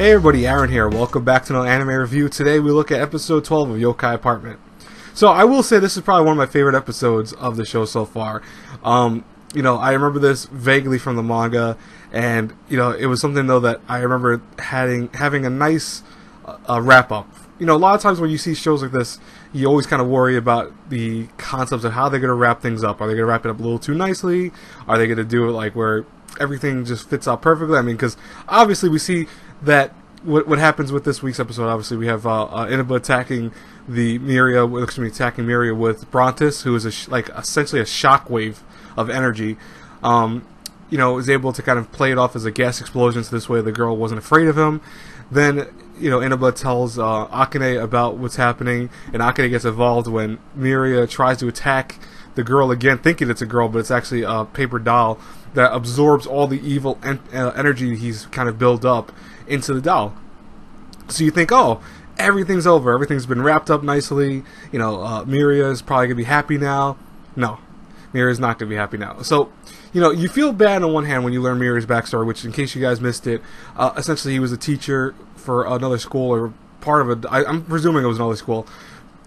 Hey everybody, Aaron here. Welcome back to another anime review. Today we look at episode 12 of Youkai Apartment. So I will say this is probably one of my favorite episodes of the show so far. I remember this vaguely from the manga, and it was something though that I remember having a nice wrap up. A lot of times when you see shows like this, you always kind of worry about the concepts of how they're going to wrap things up. Are they going to wrap it up a little too nicely? Are they going to do it like where everything just fits out perfectly? I mean, because obviously we see that what happens with this week's episode. Obviously, we have Inuba attacking Miria with Brontis, who is essentially a shockwave of energy. Is able to kind of play it off as a gas explosion, so this way the girl wasn't afraid of him. Then Inuba tells Akane about what's happening, and Akane gets involved when Miria tries to attack the girl again, thinking it's a girl, but it's actually a paper doll that absorbs all the evil energy he's kind of built up into the doll. So you think, oh, everything's over, everything's been wrapped up nicely, Miria is probably going to be happy now. No, Miria's not going to be happy now. So, you feel bad on one hand when you learn Miria's backstory, which, in case you guys missed it, essentially he was a teacher for another school, or part of I'm presuming it was another school,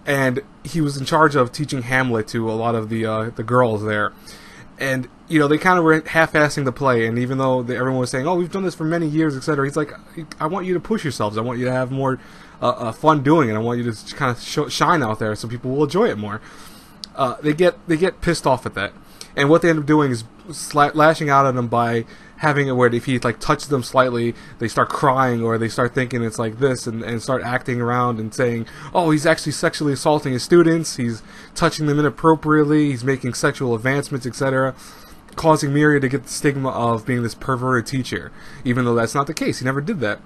and he was in charge of teaching Hamlet to a lot of the girls there. And, they kind of were half-assing the play, and even though everyone was saying, oh, we've done this for many years, etc., he's like, I want you to push yourselves, I want you to have more fun doing it, I want you to kind of shine out there so people will enjoy it more. They get pissed off at that, and what they end up doing is lashing out at him by having it where if he touches them slightly, they start crying, or they start thinking it's like this, and start acting around and saying, oh, he's actually sexually assaulting his students, he's touching them inappropriately, he's making sexual advancements, etc., causing Miria to get the stigma of being this perverted teacher, even though that's not the case. He never did that.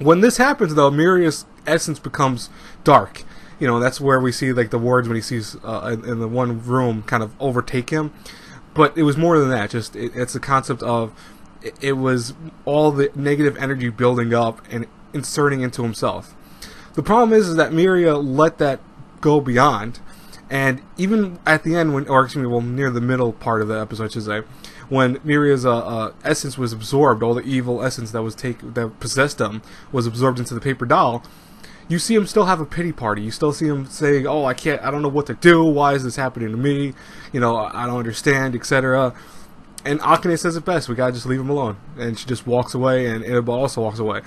When this happens, though, Miria's essence becomes dark. That's where we see the words when he sees in the one room kind of overtake him. But it was more than that. Just it's a concept of it was all the negative energy building up and inserting into himself. The problem is that Miria let that go beyond, and even at the end, near the middle part of the episode, I should say, when Miria's essence was absorbed, all the evil essence that possessed him was absorbed into the paper doll. You see him still have a pity party. You still see him saying, oh, I don't know what to do, why is this happening to me, I don't understand, etc. And Akane says it best, we gotta just leave him alone. And she just walks away, and Inuba also walks away.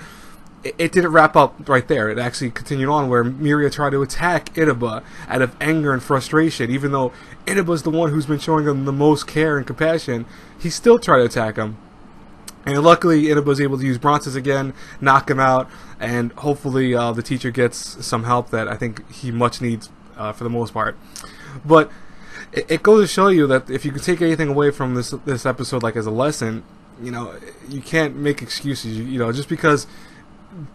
It didn't wrap up right there. It actually continued on where Miria tried to attack Inuba out of anger and frustration. Even though Inuba's the one who's been showing him the most care and compassion, he still tried to attack him. And luckily, Inuba was able to use Brontis again, knock him out, and hopefully the teacher gets some help that I think he much needs for the most part. But it goes to show you that if you can take anything away from this episode, as a lesson, you can't make excuses. Just because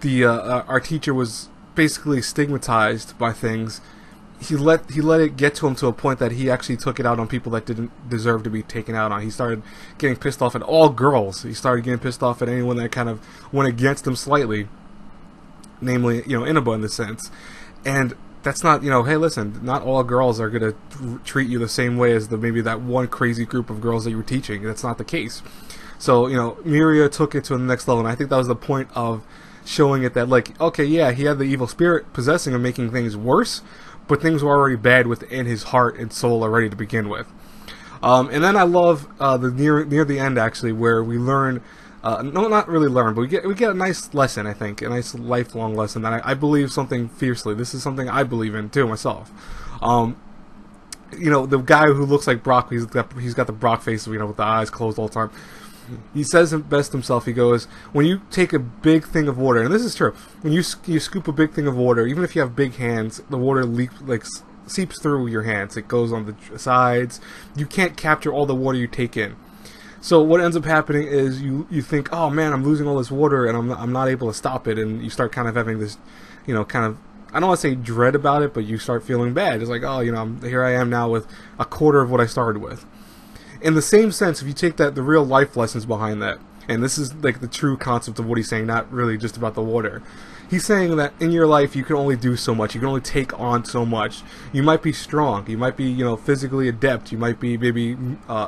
our teacher was basically stigmatized by things, he let it get to him to a point that he actually took it out on people that didn't deserve to be taken out on. He started getting pissed off at all girls. He started getting pissed off at anyone that kind of went against him slightly, namely, Inuba in this sense. And that's not, hey, listen, not all girls are going to treat you the same way as maybe that one crazy group of girls that you were teaching. That's not the case. So, Miria took it to the next level, and I think that was the point of showing it that, okay, yeah, he had the evil spirit possessing him, making things worse, but things were already bad within his heart and soul already to begin with. And then I love near the end, actually, where we learn, no, not really learn, but we get a nice lesson, I think, a nice lifelong lesson that I believe something fiercely. This is something I believe in, too, myself. The guy who looks like Brock, he's got the Brock face, with the eyes closed all the time. He says it best himself. He goes, when you take a big thing of water, and this is true, when you scoop a big thing of water, even if you have big hands, the water seeps through your hands. It goes on the sides. You can't capture all the water you take in. So what ends up happening is you think, oh man, I'm losing all this water, and I'm not able to stop it, and you start kind of having this, kind of, I don't want to say dread about it, but you start feeling bad. It's like, oh, here I am now with a quarter of what I started with. In the same sense, if you take the real life lessons behind that, and this is the true concept of what he's saying, not really just about the water. He's saying that in your life you can only do so much, you can only take on so much. You might be strong, you might be physically adept, you might be maybe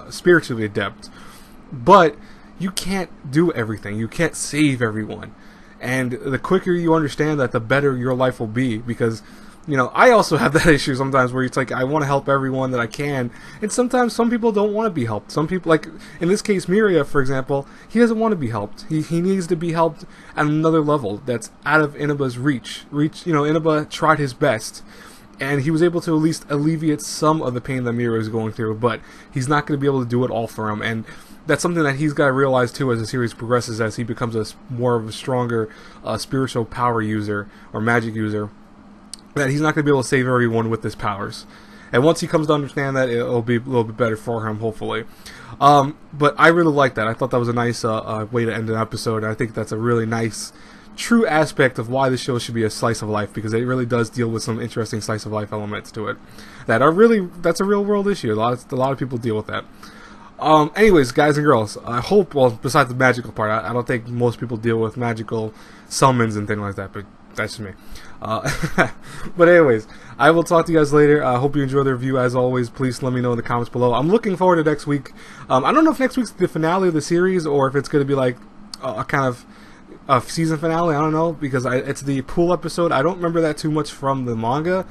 spiritually adept, but you can't do everything. You can't save everyone. And the quicker you understand that, the better your life will be. Because, you know, I also have that issue sometimes where it's like, I want to help everyone that I can. And sometimes some people don't want to be helped. Some people, like, in this case, Miria, for example, he doesn't want to be helped. He needs to be helped at another level that's out of Inaba's reach. You know, Inaba tried his best. And he was able to at least alleviate some of the pain that Miria is going through. But he's not going to be able to do it all for him. And that's something that he's got to realize too as the series progresses, as he becomes more of a stronger spiritual power user or magic user, that he's not going to be able to save everyone with his powers. And once he comes to understand that, it'll be a little bit better for him, hopefully. But I really like that. I thought that was a nice way to end an episode. And I think that's a really nice, true aspect of why the show should be a slice of life, because it really does deal with some interesting slice of life elements to it that are really, that's a real world issue. A lot of people deal with that. Anyways, guys and girls, I hope, well, besides the magical part, I don't think most people deal with magical summons and things like that, but that's just me. But anyways, I will talk to you guys later. I hope you enjoy the review. As always, please let me know in the comments below. I'm looking forward to next week. I don't know if next week's the finale of the series, or if it's going to be like a kind of a season finale. I don't know, because it's the pool episode. I don't remember that too much from the manga,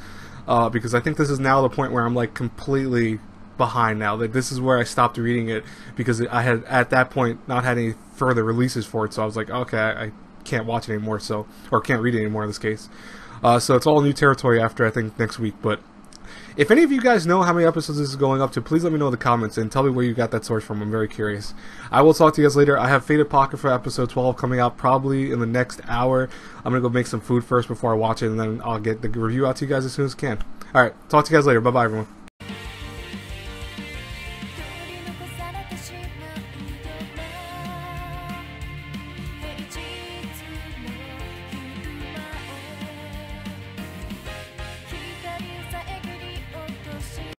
because I think this is now the point where I'm like completely behind now. That this is where I stopped reading it, because I had at that point not had any further releases for it, so I was like, okay, I can't watch it anymore, so, or can't read it anymore in this case. So it's all new territory after, I think, next week. But if any of you guys know how many episodes this is going up to, please let me know in the comments and tell me where you got that source from. I'm very curious. I will talk to you guys later. I have Fate Apocrypha episode 12 coming out probably in the next hour. I'm gonna go make some food first before I watch it, and then I'll get the review out to you guys as soon as I can. Alright, talk to you guys later. Bye bye, everyone.